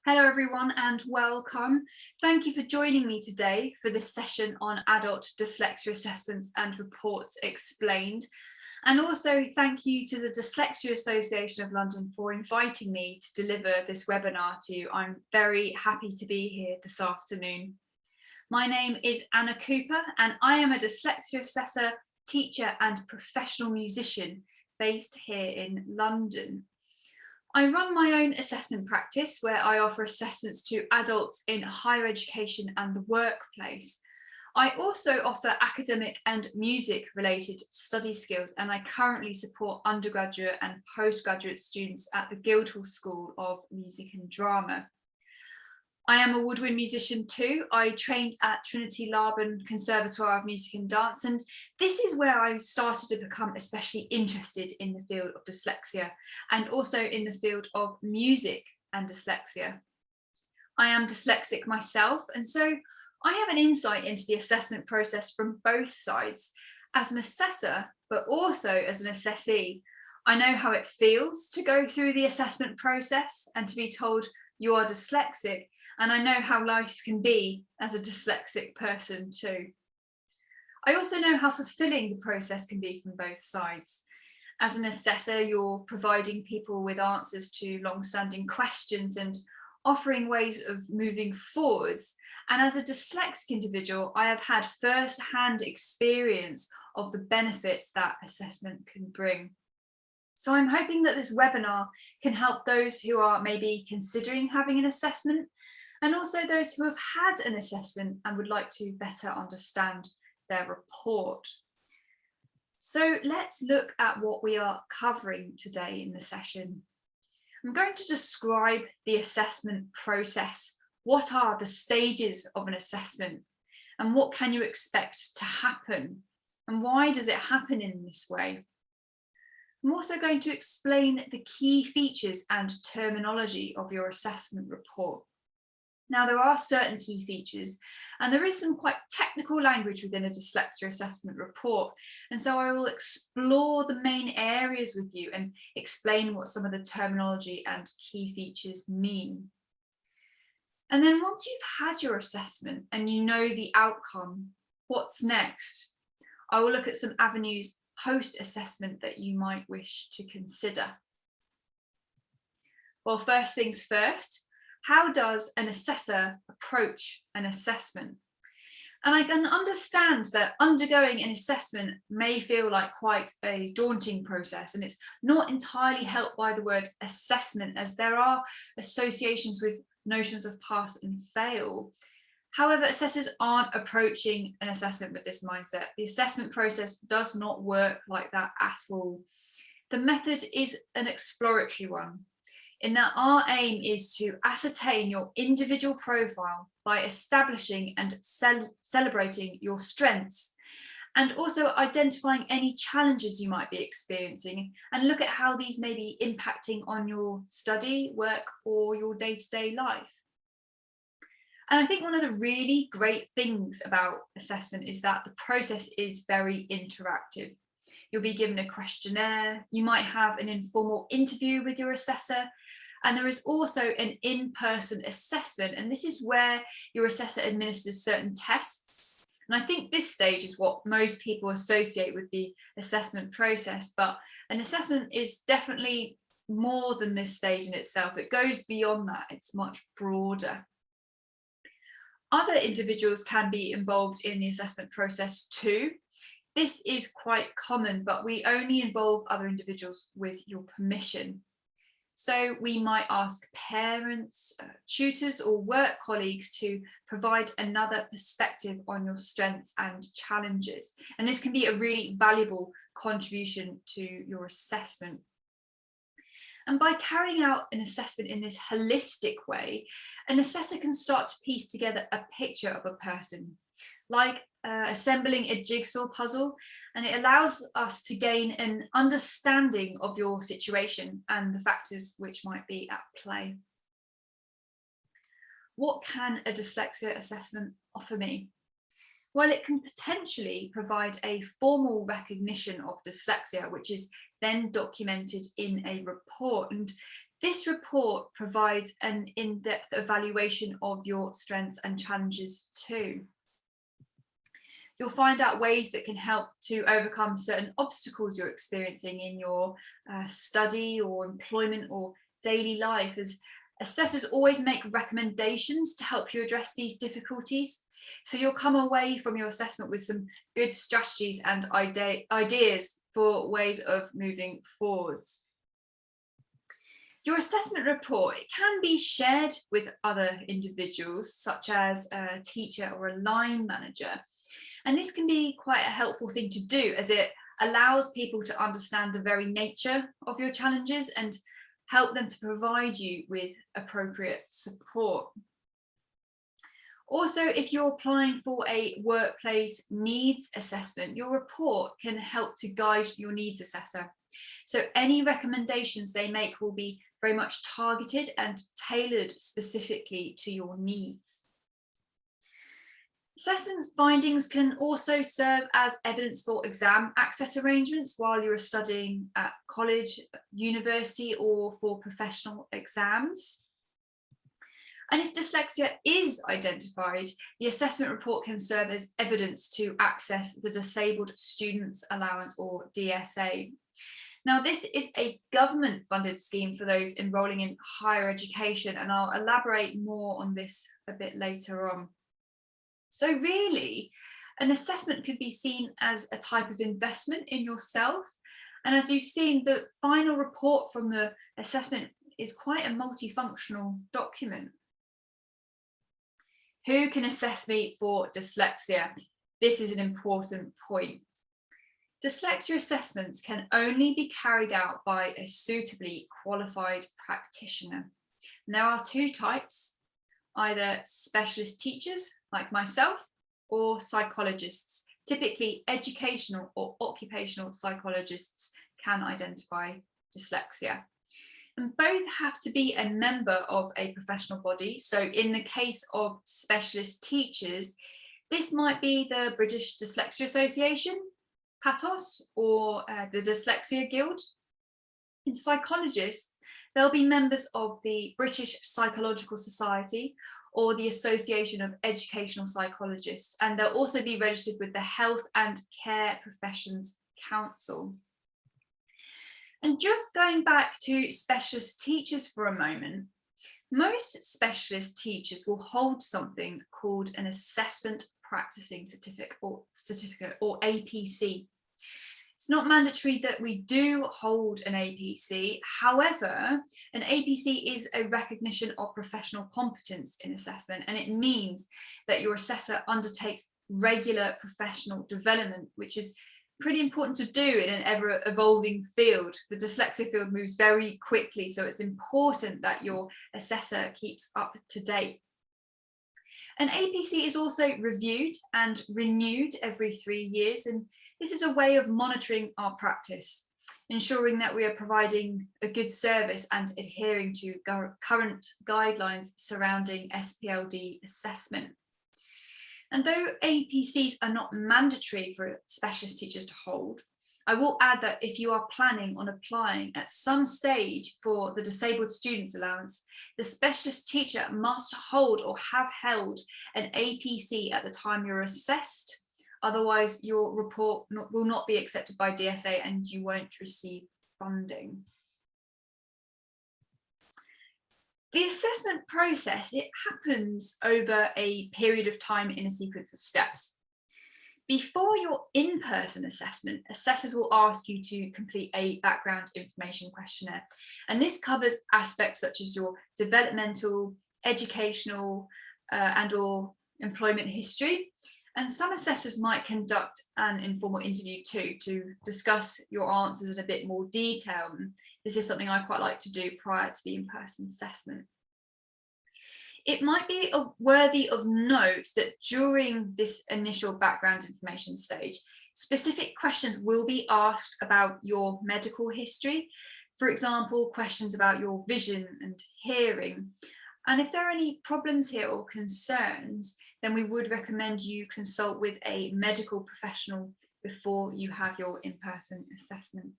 Hello everyone and welcome. Thank you for joining me today for this session on adult dyslexia assessments and reports explained. And also thank you to the Dyslexia Association of London for inviting me to deliver this webinar to you. I'm very happy to be here this afternoon. My name is Anna Cooper and I am a dyslexia assessor, teacher and professional musician based here in London. I run my own assessment practice where I offer assessments to adults in higher education and the workplace. I also offer academic and music related study skills, and I currently support undergraduate and postgraduate students at the Guildhall School of Music and Drama. I am a woodwind musician too. I trained at Trinity Laban Conservatoire of Music and Dance, and this is where I started to become especially interested in the field of dyslexia and also in the field of music and dyslexia. I am dyslexic myself, and so I have an insight into the assessment process from both sides. As an assessor, but also as an assessee, I know how it feels to go through the assessment process and to be told you are dyslexic, and I know how life can be as a dyslexic person too. I also know how fulfilling the process can be from both sides. As an assessor, you're providing people with answers to long-standing questions and offering ways of moving forwards. And as a dyslexic individual, I have had first-hand experience of the benefits that assessment can bring. So I'm hoping that this webinar can help those who are maybe considering having an assessment, and also those who have had an assessment and would like to better understand their report. So let's look at what we are covering today in the session. I'm going to describe the assessment process. What are the stages of an assessment? And what can you expect to happen? And why does it happen in this way? I'm also going to explain the key features and terminology of your assessment report. Now, there are certain key features, and there is some quite technical language within a dyslexia assessment report. And so I will explore the main areas with you and explain what some of the terminology and key features mean. And then once you've had your assessment and you know the outcome, what's next? I will look at some avenues post-assessment that you might wish to consider. Well, first things first, how does an assessor approach an assessment? And I can understand that undergoing an assessment may feel like quite a daunting process, and it's not entirely helped by the word assessment, as there are associations with notions of pass and fail. However, assessors aren't approaching an assessment with this mindset. The assessment process does not work like that at all. The method is an exploratory one, in that our aim is to ascertain your individual profile by establishing and celebrating your strengths, and also identifying any challenges you might be experiencing, and look at how these may be impacting on your study, work, or your day-to-day life. And I think one of the really great things about assessment is that the process is very interactive. You'll be given a questionnaire, you might have an informal interview with your assessor, and there is also an in-person assessment, and this is where your assessor administers certain tests. And I think this stage is what most people associate with the assessment process, but an assessment is definitely more than this stage in itself. It goes beyond that, it's much broader. Other individuals can be involved in the assessment process too. This is quite common, but we only involve other individuals with your permission. So we might ask parents, tutors, or work colleagues to provide another perspective on your strengths and challenges. And this can be a really valuable contribution to your assessment. And by carrying out an assessment in this holistic way, an assessor can start to piece together a picture of a person, like assembling a jigsaw puzzle, and it allows us to gain an understanding of your situation and the factors which might be at play. What can a dyslexia assessment offer me? Well, it can potentially provide a formal recognition of dyslexia, which is then documented in a report. And This report provides an in-depth evaluation of your strengths and challenges too. You'll find out ways that can help to overcome certain obstacles you're experiencing in your study or employment or daily life, as assessors always make recommendations to help you address these difficulties. So you'll come away from your assessment with some good strategies and ideas for ways of moving forwards. Your assessment report, it can be shared with other individuals, such as a teacher or a line manager. And this can be quite a helpful thing to do, as it allows people to understand the very nature of your challenges and help them to provide you with appropriate support. Also, if you're applying for a workplace needs assessment, your report can help to guide your needs assessor. So any recommendations they make will be very much targeted and tailored specifically to your needs. Assessment findings can also serve as evidence for exam access arrangements while you're studying at college, university, or for professional exams. And if dyslexia is identified, the assessment report can serve as evidence to access the Disabled Students Allowance, or DSA. Now, this is a government-funded scheme for those enrolling in higher education, and I'll elaborate more on this a bit later on. So really, an assessment could be seen as a type of investment in yourself. And as you've seen, the final report from the assessment is quite a multifunctional document. Who can assess me for dyslexia? This is an important point. Dyslexia assessments can only be carried out by a suitably qualified practitioner. And there are two types: either specialist teachers like myself, or psychologists. Typically, educational or occupational psychologists can identify dyslexia. And both have to be a member of a professional body. So in the case of specialist teachers, this might be the British Dyslexia Association, PATOS, or the Dyslexia Guild. In psychologists, they'll be members of the British Psychological Society or the Association of Educational Psychologists, and they'll also be registered with the Health and Care Professions Council. And just going back to specialist teachers for a moment, most specialist teachers will hold something called an Assessment Practicing Certificate or APC. It's not mandatory that we do hold an APC. However, an APC is a recognition of professional competence in assessment, and it means that your assessor undertakes regular professional development, which is pretty important to do in an ever-evolving field. The dyslexia field moves very quickly, so it's important that your assessor keeps up to date. An APC is also reviewed and renewed every 3 years, and this is a way of monitoring our practice, ensuring that we are providing a good service and adhering to current guidelines surrounding SPLD assessment. And though APCs are not mandatory for specialist teachers to hold, I will add that if you are planning on applying at some stage for the Disabled Students Allowance, the specialist teacher must hold or have held an APC at the time you're assessed. Otherwise, your report will not be accepted by DSA and you won't receive funding. The assessment process, it happens over a period of time in a sequence of steps. Before your in-person assessment, assessors will ask you to complete a background information questionnaire. And this covers aspects such as your developmental, educational, and/or employment history. And some assessors might conduct an informal interview too, to discuss your answers in a bit more detail. And this is something I quite like to do prior to the in-person assessment. It might be worthy of note that during this initial background information stage, specific questions will be asked about your medical history. For example, questions about your vision and hearing. And if there are any problems here or concerns, then we would recommend you consult with a medical professional before you have your in-person assessment.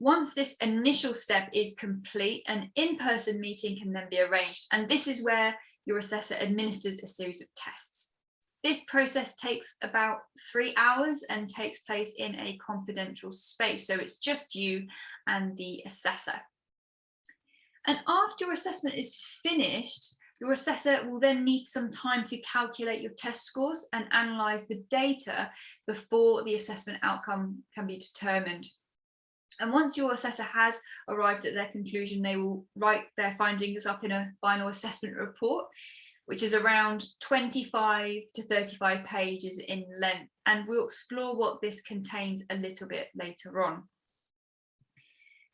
Once this initial step is complete, an in-person meeting can then be arranged, and this is where your assessor administers a series of tests. This process takes about 3 hours and takes place in a confidential space, so it's just you and the assessor. And after your assessment is finished, your assessor will then need some time to calculate your test scores and analyse the data before the assessment outcome can be determined. And once your assessor has arrived at their conclusion, they will write their findings up in a final assessment report, which is around 25 to 35 pages in length. And we'll explore what this contains a little bit later on.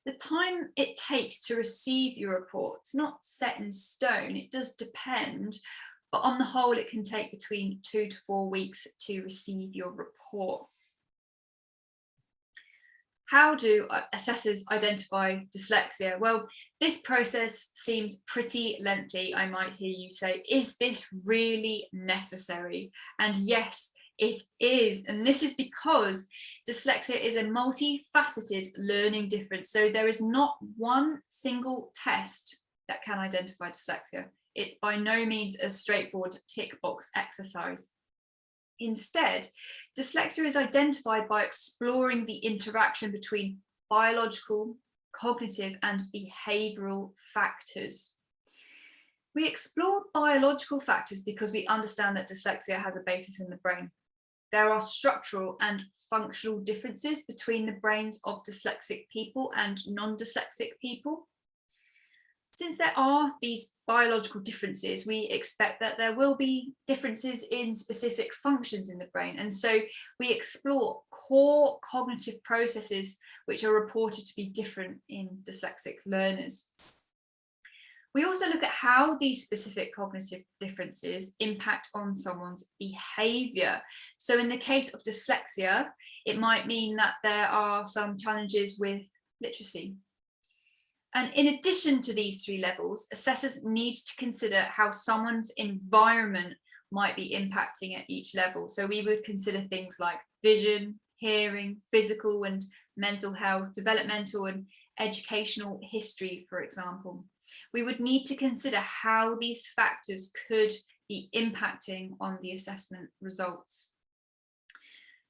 The time it takes to receive your report is not set in stone. It does depend, but on the whole, it can take between 2 to 4 weeks to receive your report. How do assessors identify dyslexia? Well, this process seems pretty lengthy. I might hear you say, is this really necessary? And yes, it is. And this is because dyslexia is a multifaceted learning difference. So there is not one single test that can identify dyslexia. It's by no means a straightforward tick box exercise. Instead, dyslexia is identified by exploring the interaction between biological, cognitive, and behavioural factors. We explore biological factors because we understand that dyslexia has a basis in the brain. There are structural and functional differences between the brains of dyslexic people and non-dyslexic people. Since there are these biological differences, we expect that there will be differences in specific functions in the brain. And so we explore core cognitive processes which are reported to be different in dyslexic learners. We also look at how these specific cognitive differences impact on someone's behaviour. So in the case of dyslexia, it might mean that there are some challenges with literacy. And in addition to these 3 levels, assessors need to consider how someone's environment might be impacting at each level. So we would consider things like vision, hearing, physical and mental health, developmental and educational history, for example. We would need to consider how these factors could be impacting on the assessment results.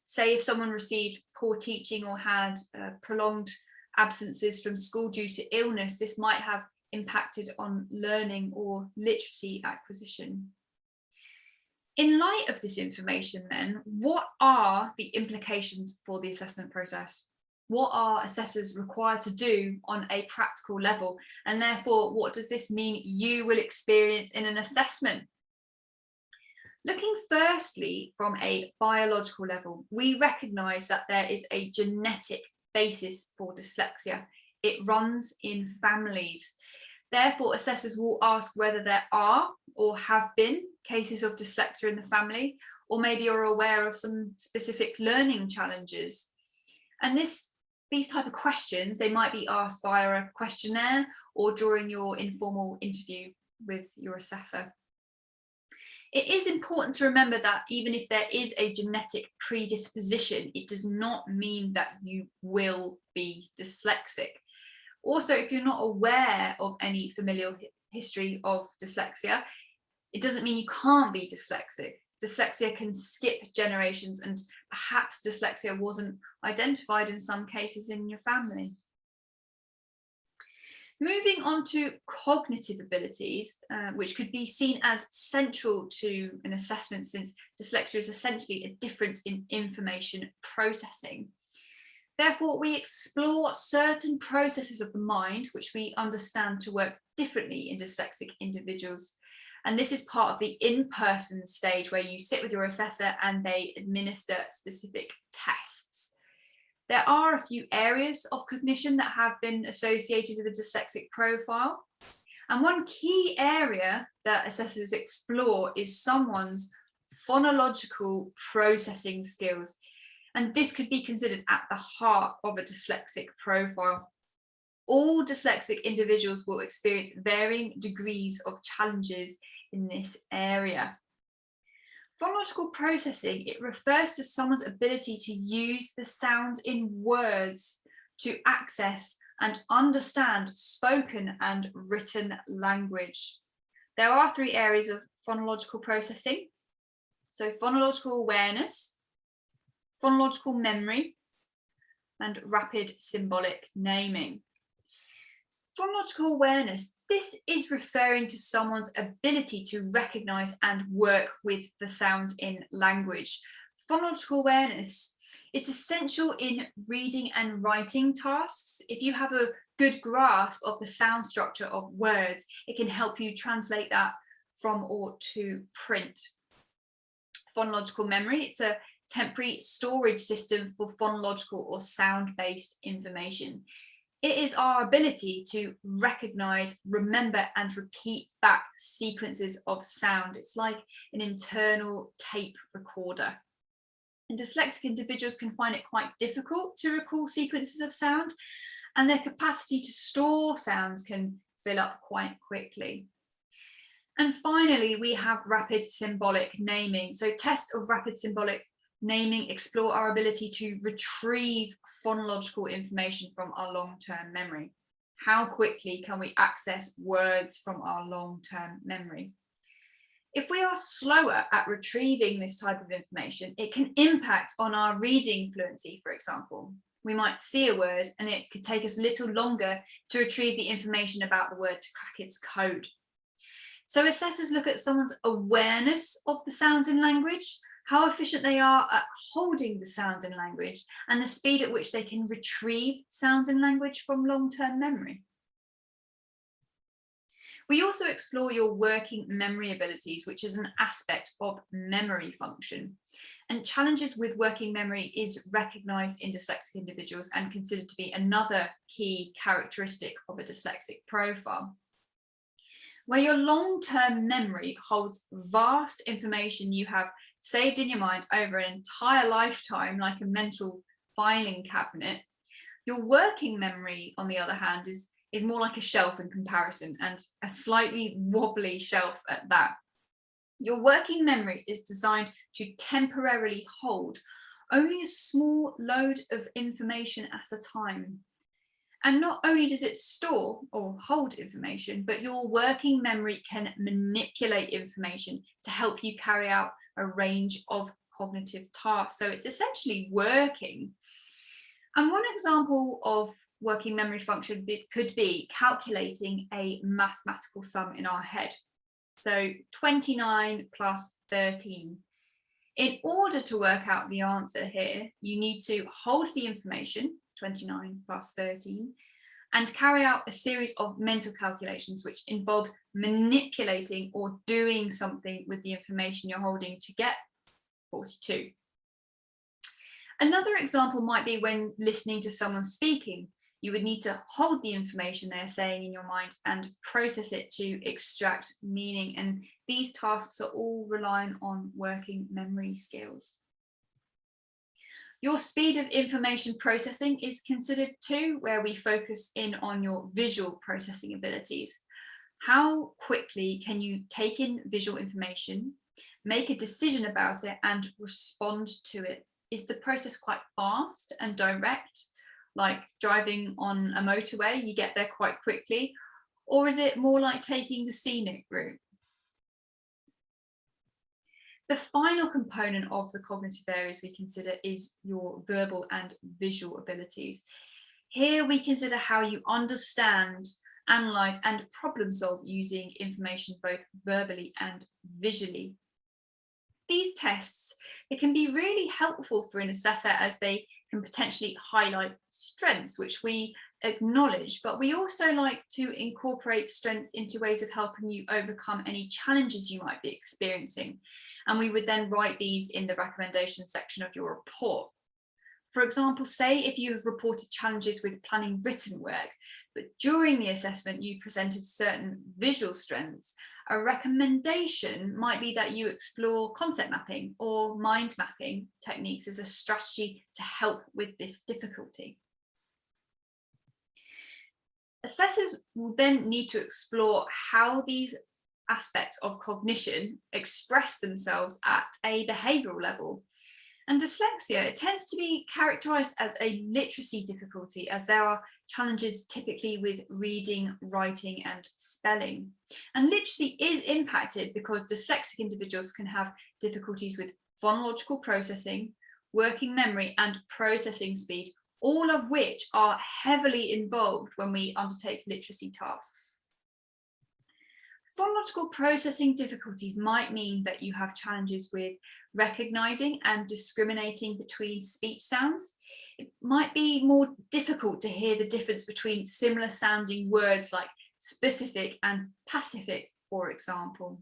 Say if someone received poor teaching or had prolonged absences from school due to illness, this might have impacted on learning or literacy acquisition. In light of this information then, what are the implications for the assessment process? What are assessors required to do on a practical level? And therefore, what does this mean you will experience in an assessment? Looking firstly from a biological level, we recognise that there is a genetic basis for dyslexia. It runs in families. Therefore, assessors will ask whether there are or have been cases of dyslexia in the family, or maybe you're aware of some specific learning challenges. And these type of questions, they might be asked via a questionnaire or during your informal interview with your assessor. It is important to remember that even if there is a genetic predisposition, it does not mean that you will be dyslexic. Also, if you're not aware of any familial history of dyslexia, it doesn't mean you can't be dyslexic. Dyslexia can skip generations, and perhaps dyslexia wasn't identified in some cases in your family. Moving on to cognitive abilities, which could be seen as central to an assessment, since dyslexia is essentially a difference in information processing. Therefore, we explore certain processes of the mind which we understand to work differently in dyslexic individuals. And this is part of the in-person stage where you sit with your assessor and they administer specific tests. There are a few areas of cognition that have been associated with a dyslexic profile. And one key area that assessors explore is someone's phonological processing skills. And this could be considered at the heart of a dyslexic profile. All dyslexic individuals will experience varying degrees of challenges in this area. Phonological processing, it refers to someone's ability to use the sounds in words to access and understand spoken and written language. There are 3 areas of phonological processing. So phonological awareness, phonological memory, and rapid symbolic naming. Phonological awareness, this is referring to someone's ability to recognise and work with the sounds in language. Phonological awareness is essential in reading and writing tasks. If you have a good grasp of the sound structure of words, it can help you translate that from or to print. Phonological memory, it's a temporary storage system for phonological or sound-based information. It is our ability to recognise, remember and repeat back sequences of sound. It's like an internal tape recorder. And dyslexic individuals can find it quite difficult to recall sequences of sound, and their capacity to store sounds can fill up quite quickly. And finally, we have rapid symbolic naming. So tests of rapid symbolic naming explore our ability to retrieve phonological information from our long-term memory. How quickly can we access words from our long-term memory? If we are slower at retrieving this type of information, it can impact on our reading fluency, for example. We might see a word and it could take us a little longer to retrieve the information about the word to crack its code. So assessors look at someone's awareness of the sounds in language, how efficient they are at holding the sounds in language, and the speed at which they can retrieve sounds in language from long-term memory. We also explore your working memory abilities, which is an aspect of memory function. And challenges with working memory is recognised in dyslexic individuals and considered to be another key characteristic of a dyslexic profile. Where your long-term memory holds vast information you have saved in your mind over an entire lifetime, like a mental filing cabinet, your working memory, on the other hand, is more like a shelf in comparison, and a slightly wobbly shelf at that. Your working memory is designed to temporarily hold only a small load of information at a time. And not only does it store or hold information, but your working memory can manipulate information to help you carry out a range of cognitive tasks. So it's essentially working. And one example of working memory function could be calculating a mathematical sum in our head. So 29 plus 13. In order to work out the answer here, you need to hold the information, 29 plus 13, and carry out a series of mental calculations, which involves manipulating or doing something with the information you're holding to get 42. Another example might be when listening to someone speaking. You would need to hold the information they're saying in your mind and process it to extract meaning. And these tasks are all relying on working memory skills. Your speed of information processing is considered too, where we focus in on your visual processing abilities. How quickly can you take in visual information, make a decision about it, and respond to it? Is the process quite fast and direct? Like driving on a motorway, you get there quite quickly, or is it more like taking the scenic route? The final component of the cognitive areas we consider is your verbal and visual abilities. Here we consider how you understand, analyse and problem solve using information both verbally and visually. These tests, it can be really helpful for an assessor as they can potentially highlight strengths, which we acknowledge, but we also like to incorporate strengths into ways of helping you overcome any challenges you might be experiencing. And we would then write these in the recommendation section of your report. For example, say if you have reported challenges with planning written work, but during the assessment you presented certain visual strengths, a recommendation might be that you explore concept mapping or mind mapping techniques as a strategy to help with this difficulty. Assessors will then need to explore how these aspects of cognition express themselves at a behavioural level. And dyslexia, it tends to be characterised as a literacy difficulty, as there are challenges typically with reading, writing and spelling. And literacy is impacted because dyslexic individuals can have difficulties with phonological processing, working memory and processing speed, all of which are heavily involved when we undertake literacy tasks. Phonological processing difficulties might mean that you have challenges with recognising and discriminating between speech sounds. It might be more difficult to hear the difference between similar sounding words like specific and pacific, for example.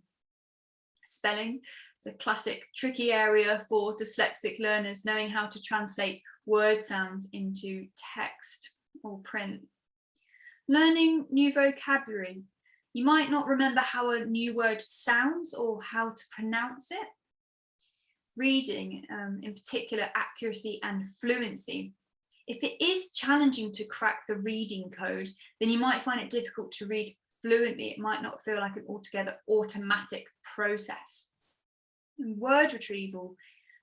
Spelling is a classic tricky area for dyslexic learners, knowing how to translate word sounds into text or print. Learning new vocabulary. You might not remember how a new word sounds or how to pronounce it. Reading, in particular, accuracy and fluency. If it is challenging to crack the reading code, then you might find it difficult to read fluently. It might not feel like an altogether automatic process. And word retrieval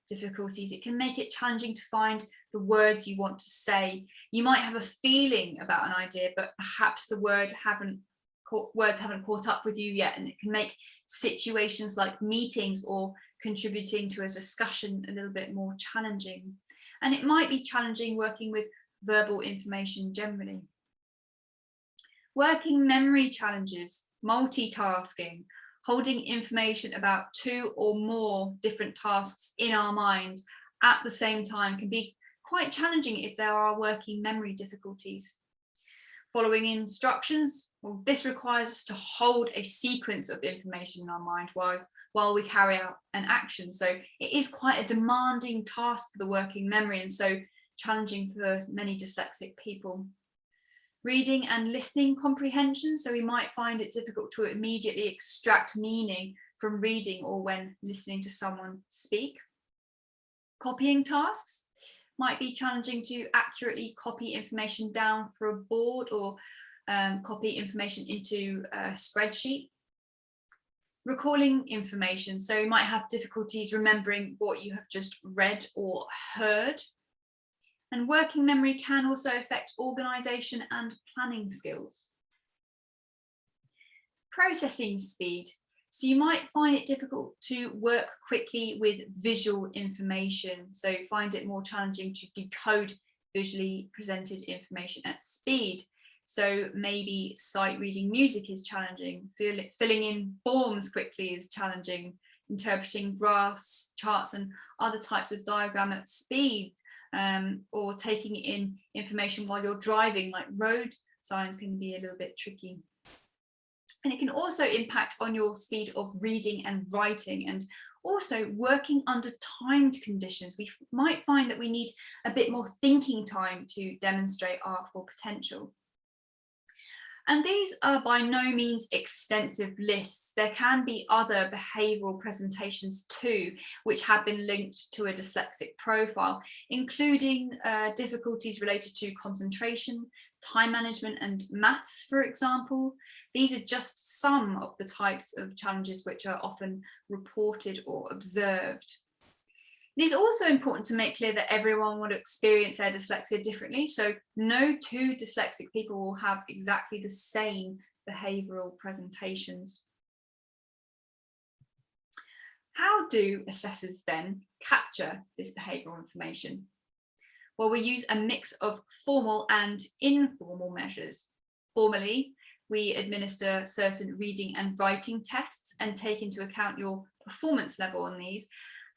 difficulties, it can make it challenging to find the words you want to say. You might have a feeling about an idea, but perhaps the words haven't caught up with you yet, and it can make situations like meetings or contributing to a discussion a little bit more challenging. And it might be challenging working with verbal information generally. Working memory challenges, multitasking, holding information about 2 or more different tasks in our mind at the same time can be quite challenging if there are working memory difficulties. Following instructions, well, this requires us to hold a sequence of information in our mind while we carry out an action. So it is quite a demanding task for the working memory, and so challenging for many dyslexic people. Reading and listening comprehension, so we might find it difficult to immediately extract meaning from reading or when listening to someone speak. Copying tasks might be challenging to accurately copy information down for a board or copy information into a spreadsheet. Recalling information, so you might have difficulties remembering what you have just read or heard. And working memory can also affect organisation and planning skills. Processing speed. So you might find it difficult to work quickly with visual information. So find it more challenging to decode visually presented information at speed. So maybe sight reading music is challenging, filling in forms quickly is challenging, interpreting graphs, charts and other types of diagram at speed, or taking in information while you're driving, like road signs, can be a little bit tricky. And it can also impact on your speed of reading and writing, and also working under timed conditions. We might find that we need a bit more thinking time to demonstrate our full potential. And these are by no means extensive lists. There can be other behavioural presentations too, which have been linked to a dyslexic profile, including difficulties related to concentration, time management and maths, for example. These are just some of the types of challenges which are often reported or observed. It is also important to make clear that everyone will experience their dyslexia differently, so no 2 dyslexic people will have exactly the same behavioural presentations. How do assessors then capture this behavioural information? Well, we use a mix of formal and informal measures. Formally, we administer certain reading and writing tests and take into account your performance level on these.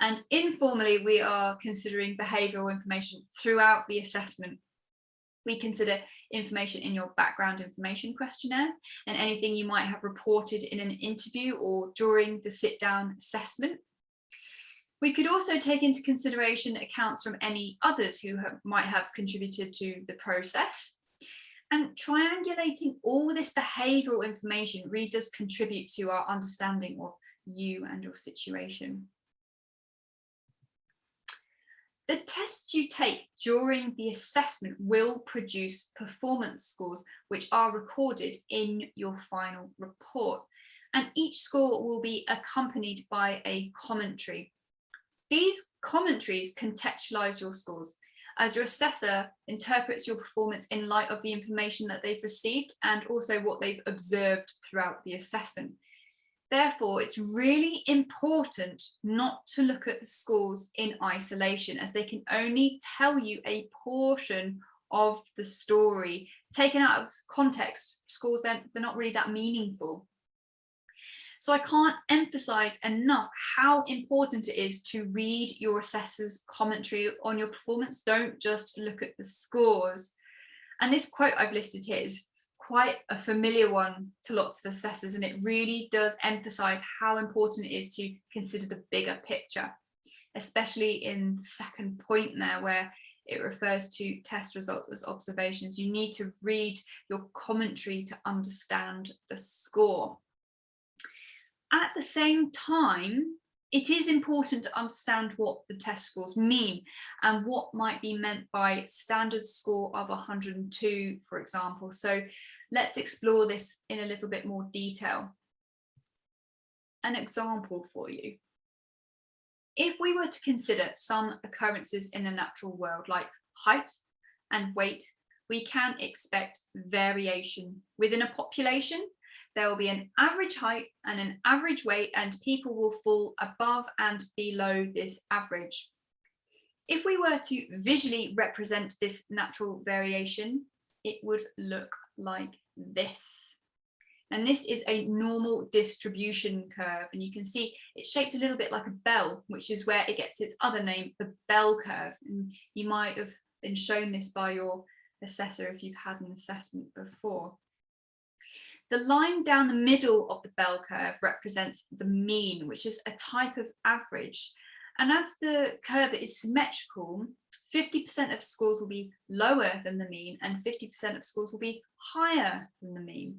And informally, we are considering behavioural information throughout the assessment. We consider information in your background information questionnaire and anything you might have reported in an interview or during the sit-down assessment. We could also take into consideration accounts from any others who might have contributed to the process. And triangulating all this behavioural information really does contribute to our understanding of you and your situation. The tests you take during the assessment will produce performance scores which are recorded in your final report, and each score will be accompanied by a commentary. These commentaries contextualise your scores as your assessor interprets your performance in light of the information that they've received and also what they've observed throughout the assessment. Therefore, it's really important not to look at the scores in isolation, as they can only tell you a portion of the story. Taken out of context, scores, they're not really that meaningful. So I can't emphasize enough how important it is to read your assessor's commentary on your performance. Don't just look at the scores. And this quote I've listed here is quite a familiar one to lots of assessors, and it really does emphasize how important it is to consider the bigger picture, especially in the second point there where it refers to test results as observations. You need to read your commentary to understand the score. At the same time, it is important to understand what the test scores mean and what might be meant by standard score of 102, for example. So let's explore this in a little bit more detail. An example for you. If we were to consider some occurrences in the natural world, like height and weight, we can expect variation. Within a population, there will be an average height and an average weight, and people will fall above and below this average. If we were to visually represent this natural variation, it would look like this. And this is a normal distribution curve, and you can see it's shaped a little bit like a bell, which is where it gets its other name, the bell curve. And you might have been shown this by your assessor if you've had an assessment before. The line down the middle of the bell curve represents the mean, which is a type of average. And as the curve is symmetrical, 50% of scores will be lower than the mean and 50% of scores will be higher than the mean.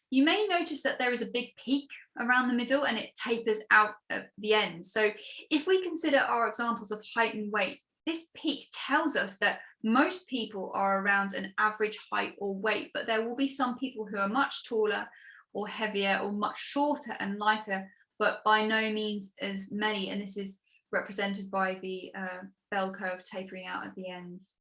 You may notice that there is a big peak around the middle and it tapers out at the end. So if we consider our examples of height and weight, this peak tells us that most people are around an average height or weight, but there will be some people who are much taller or heavier or much shorter and lighter, but by no means as many. And this is represented by the bell curve tapering out at the ends.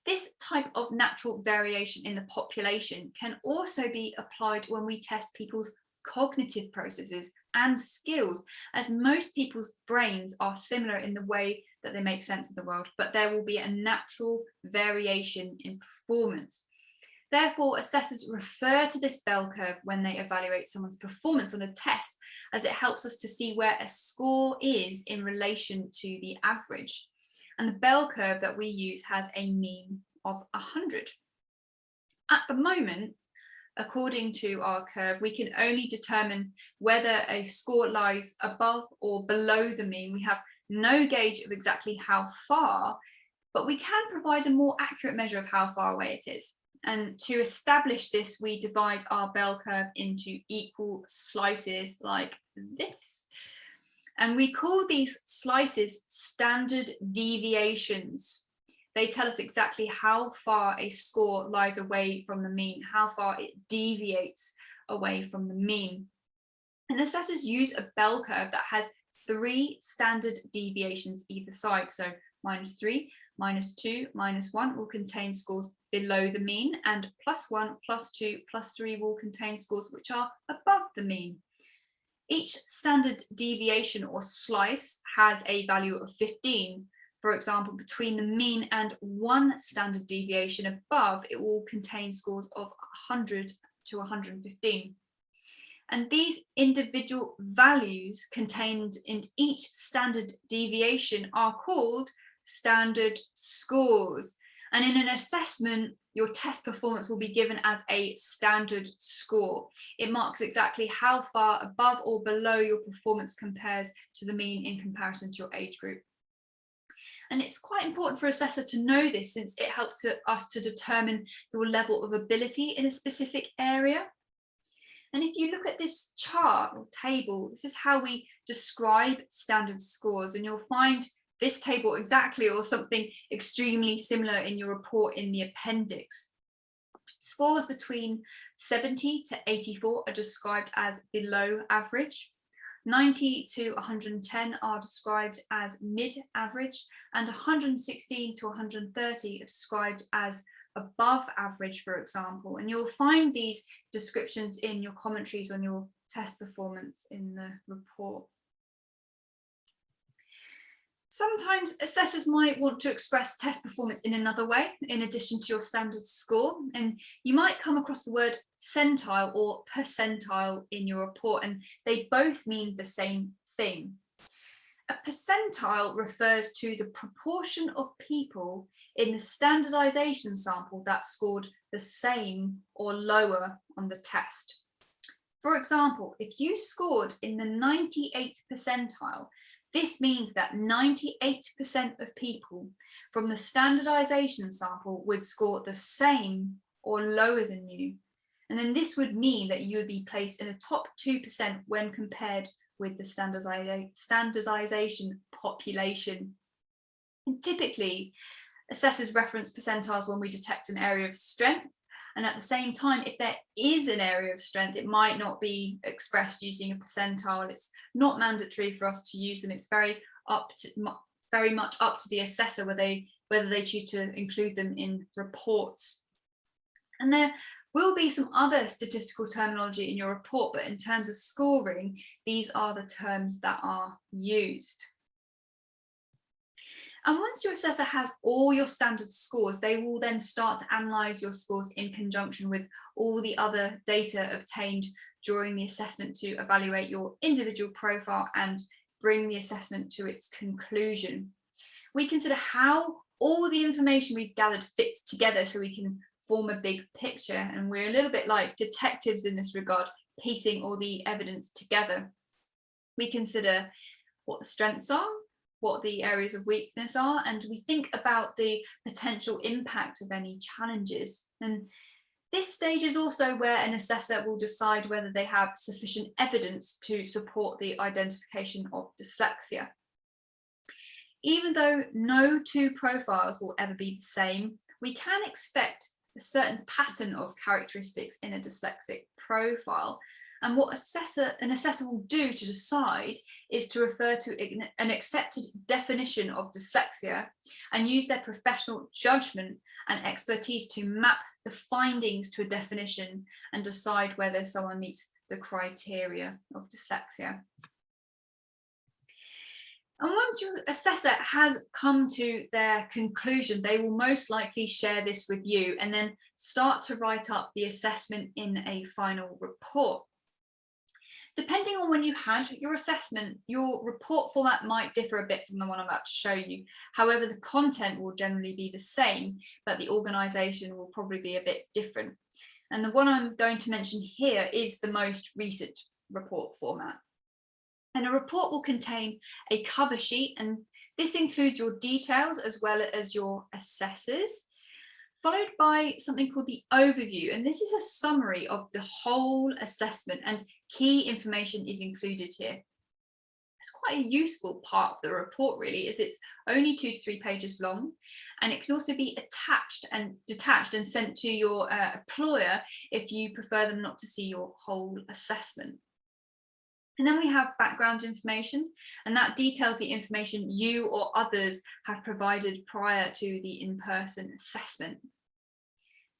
This type of natural variation in the population can also be applied when we test people's cognitive processes and skills, as most people's brains are similar in the way that they make sense of the world, but there will be a natural variation in performance. Therefore, assessors refer to this bell curve when they evaluate someone's performance on a test, as it helps us to see where a score is in relation to the average. And the bell curve that we use has a mean of 100. At the moment, according to our curve, we can only determine whether a score lies above or below the mean. We have no gauge of exactly how far, but we can provide a more accurate measure of how far away it is. And to establish this, we divide our bell curve into equal slices like this. And we call these slices standard deviations. They tell us exactly how far a score lies away from the mean, how far it deviates away from the mean. And assessors use a bell curve that has 3 standard deviations either side. So -3, -2, -1 will contain scores below the mean, and +1, +2, +3 will contain scores which are above the mean. Each standard deviation or slice has a value of 15. For example, between the mean and 1 standard deviation above, it will contain scores of 100 to 115. And these individual values contained in each standard deviation are called standard scores. And in an assessment, your test performance will be given as a standard score. It marks exactly how far above or below your performance compares to the mean in comparison to your age group. And it's quite important for assessor to know this, since it helps us to determine your level of ability in a specific area. And if you look at this chart or table, this is how we describe standard scores, and you'll find this table exactly or something extremely similar in your report in the appendix. Scores between 70 to 84 are described as below average. 90 to 110 are described as mid-average, and 116 to 130 are described as above average, for example. And you'll find these descriptions in your commentaries on your test performance in the report. Sometimes assessors might want to express test performance in another way, in addition to your standard score. And you might come across the word centile or percentile in your report, and they both mean the same thing. A percentile refers to the proportion of people in the standardization sample that scored the same or lower on the test. For example, if you scored in the 98th percentile, this means that 98% of people from the standardization sample would score the same or lower than you. And then this would mean that you would be placed in the top 2% when compared with the standardization population. And typically, assessors reference percentiles when we detect an area of strength. And at the same time, if there is an area of strength, it might not be expressed using a percentile. It's not mandatory for us to use them. It's very much up to the assessor whether they choose to include them in reports. And there will be some other statistical terminology in your report, but in terms of scoring, these are the terms that are used. And once your assessor has all your standard scores, they will then start to analyse your scores in conjunction with all the other data obtained during the assessment to evaluate your individual profile and bring the assessment to its conclusion. We consider how all the information we've gathered fits together so we can form a big picture, and we're a little bit like detectives in this regard, piecing all the evidence together. We consider what the strengths are, what the areas of weakness are, and we think about the potential impact of any challenges. And this stage is also where an assessor will decide whether they have sufficient evidence to support the identification of dyslexia. Even though no two profiles will ever be the same, we can expect a certain pattern of characteristics in a dyslexic profile. And what an assessor will do to decide is to refer to an accepted definition of dyslexia and use their professional judgment and expertise to map the findings to a definition and decide whether someone meets the criteria of dyslexia. And once your assessor has come to their conclusion, they will most likely share this with you and then start to write up the assessment in a final report. Depending on when you had your assessment, your report format might differ a bit from the one I'm about to show you. However, the content will generally be the same, but the organisation will probably be a bit different. And the one I'm going to mention here is the most recent report format. And a report will contain a cover sheet, and this includes your details as well as your assessors, followed by something called the overview. And this is a summary of the whole assessment, and key information is included here. It's quite a useful part of the report, really, as it's only 2 to 3 pages long, and it can also be attached and detached and sent to your employer if you prefer them not to see your whole assessment. And then we have background information, and that details the information you or others have provided prior to the in-person assessment.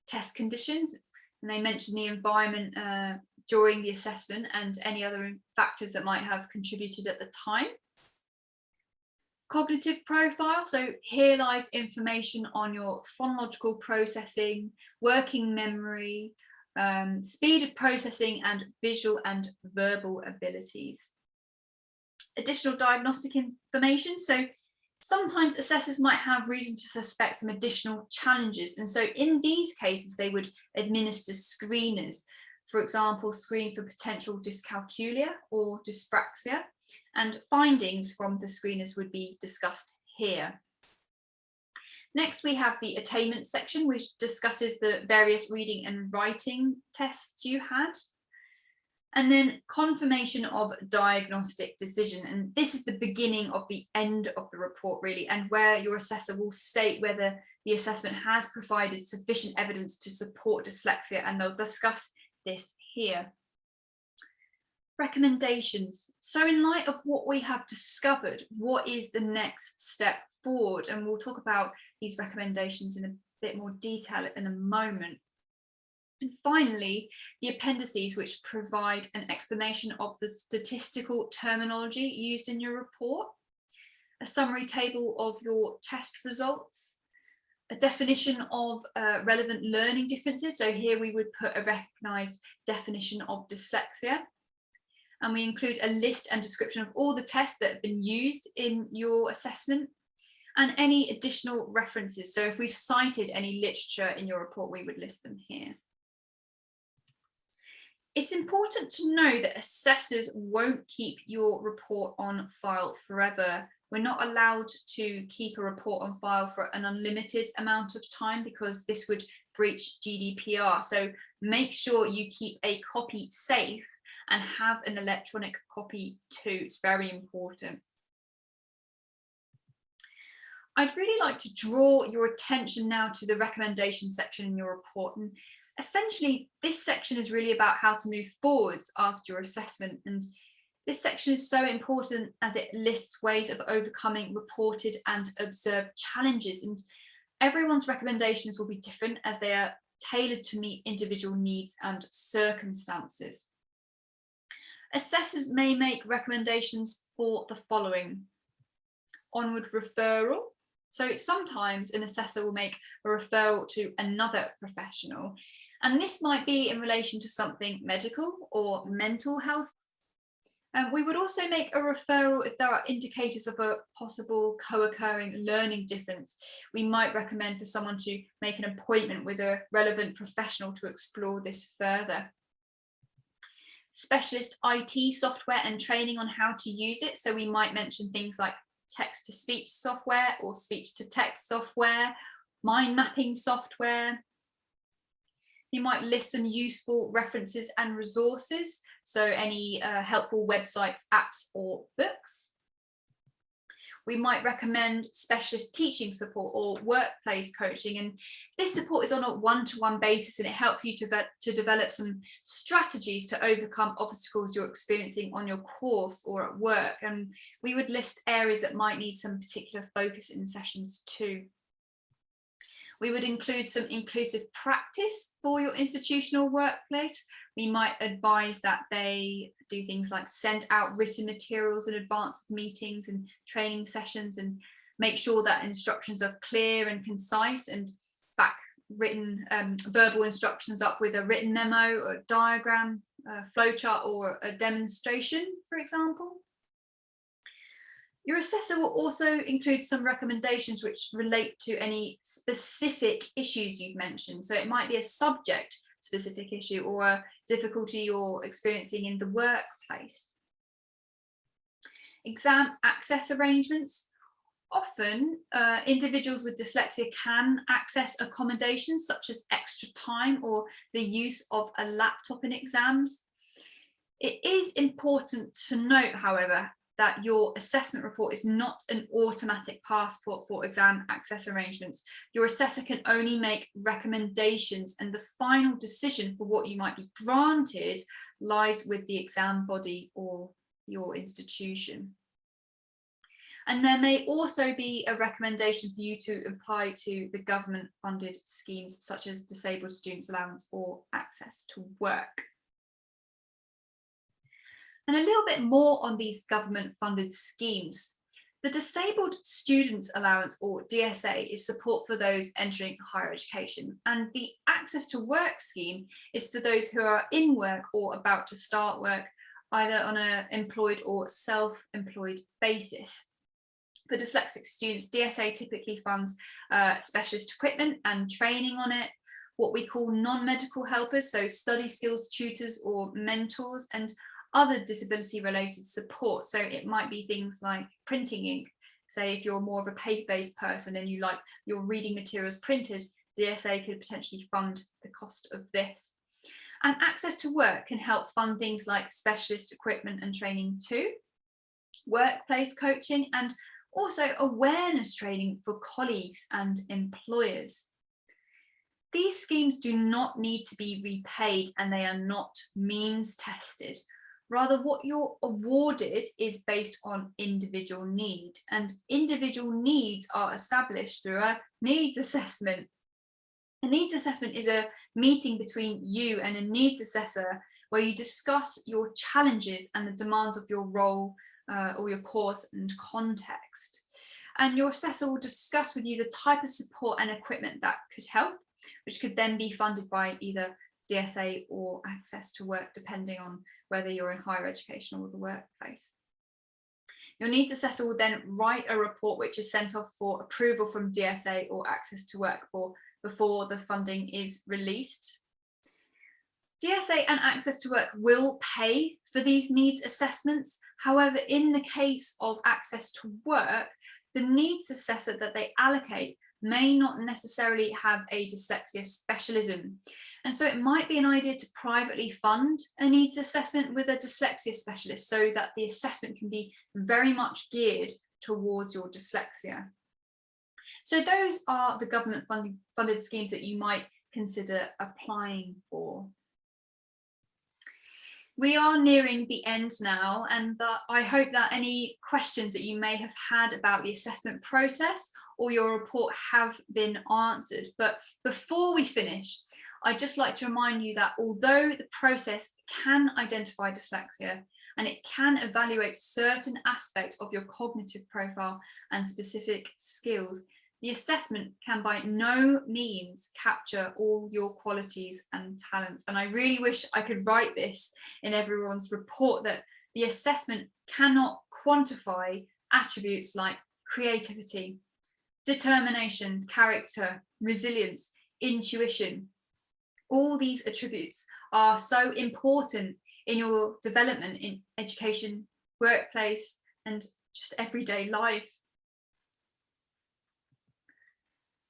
Test conditions, and they mention the environment during the assessment and any other factors that might have contributed at the time. Cognitive profile, so here lies information on your phonological processing, working memory, speed of processing, and visual and verbal abilities. Additional diagnostic information, so sometimes assessors might have reason to suspect some additional challenges, and so in these cases they would administer screeners. For example, screen for potential dyscalculia or dyspraxia, and findings from the screeners would be discussed here. Next, we have the attainment section, which discusses the various reading and writing tests you had. And then confirmation of diagnostic decision. And this is the beginning of the end of the report, really, and where your assessor will state whether the assessment has provided sufficient evidence to support dyslexia, and they'll discuss this here. Recommendations. So in light of what we have discovered, what is the next step forward? And we'll talk about these recommendations in a bit more detail in a moment. And finally, the appendices, which provide an explanation of the statistical terminology used in your report, a summary table of your test results, a definition of relevant learning differences. So here we would put a recognised definition of dyslexia. And we include a list and description of all the tests that have been used in your assessment and any additional references. So if we've cited any literature in your report, we would list them here. It's important to know that assessors won't keep your report on file forever. We're not allowed to keep a report on file for an unlimited amount of time because this would breach GDPR. So make sure you keep a copy safe and have an electronic copy too. It's very important. I'd really like to draw your attention now to the recommendation section in your report. And essentially, this section is really about how to move forwards after your assessment. And this section is so important as it lists ways of overcoming reported and observed challenges. And everyone's recommendations will be different as they are tailored to meet individual needs and circumstances. Assessors may make recommendations for the following: onward referral. So sometimes an assessor will make a referral to another professional, and this might be in relation to something medical or mental health. We would also make a referral if there are indicators of a possible co-occurring learning difference. We might recommend for someone to make an appointment with a relevant professional to explore this further. Specialist IT software and training on how to use it. So we might mention things like text-to-speech software or speech-to-text software, mind mapping software. You might list some useful references and resources, so any helpful websites, apps, or books. We might recommend specialist teaching support or workplace coaching, and this support is on a one-to-one basis and it helps you to develop some strategies to overcome obstacles you're experiencing on your course or at work. And we would list areas that might need some particular focus in sessions too. We would include some inclusive practice for your institutional workplace. We might advise that they do things like send out written materials in advance of meetings and training sessions, and make sure that instructions are clear and concise, and back written verbal instructions up with a written memo or a diagram, a flowchart, or a demonstration, for example. Your assessor will also include some recommendations which relate to any specific issues you've mentioned. So it might be a subject specific issue or a difficulty you're experiencing in the workplace. Exam access arrangements. Often individuals with dyslexia can access accommodations such as extra time or the use of a laptop in exams. It is important to note, however, that your assessment report is not an automatic passport for exam access arrangements. Your assessor can only make recommendations, and the final decision for what you might be granted lies with the exam body or your institution. And there may also be a recommendation for you to apply to the government funded schemes such as Disabled Students Allowance or Access to Work. And a little bit more on these government funded schemes. The Disabled Students Allowance or DSA is support for those entering higher education, and the Access to Work scheme is for those who are in work or about to start work, either on an employed or self-employed basis. For dyslexic students, DSA typically funds specialist equipment and training on it, what we call non-medical helpers, so study skills tutors or mentors, and other disability related support. So it might be things like printing ink. Say if you're more of a paper-based person and you like your reading materials printed, DSA could potentially fund the cost of this. And Access to Work can help fund things like specialist equipment and training too, workplace coaching, and also awareness training for colleagues and employers. These schemes do not need to be repaid and they are not means tested. Rather, what you're awarded is based on individual need, and individual needs are established through a needs assessment. A needs assessment is a meeting between you and a needs assessor where you discuss your challenges and the demands of your role or your course and context. And your assessor will discuss with you the type of support and equipment that could help, which could then be funded by either DSA or Access to Work, depending on whether you're in higher education or the workplace. Your needs assessor will then write a report which is sent off for approval from DSA or Access to Work before the funding is released. DSA and Access to Work will pay for these needs assessments. However, in the case of Access to Work, the needs assessor that they allocate may not necessarily have a dyslexia specialism. And so it might be an idea to privately fund a needs assessment with a dyslexia specialist so that the assessment can be very much geared towards your dyslexia. So those are the government funded schemes that you might consider applying for. We are nearing the end now, and I hope that any questions that you may have had about the assessment process or your report have been answered. But before we finish, I'd just like to remind you that although the process can identify dyslexia and it can evaluate certain aspects of your cognitive profile and specific skills, the assessment can by no means capture all your qualities and talents. And I really wish I could write this in everyone's report, that the assessment cannot quantify attributes like creativity, determination, character, resilience, intuition. All these attributes are so important in your development in education, workplace, and just everyday life.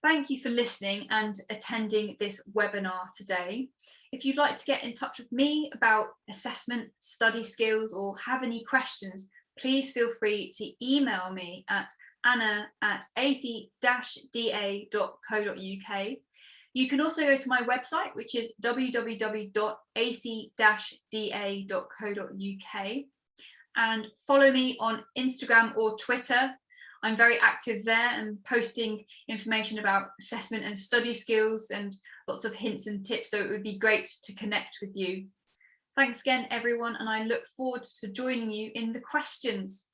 Thank you for listening and attending this webinar today. If you'd like to get in touch with me about assessment, study skills, or have any questions, please feel free to email me at anna@ac-da.co.uk. You can also go to my website, which is www.ac-da.co.uk, and follow me on Instagram or Twitter. I'm very active there and posting information about assessment and study skills and lots of hints and tips, so it would be great to connect with you. Thanks again, everyone, and I look forward to joining you in the questions.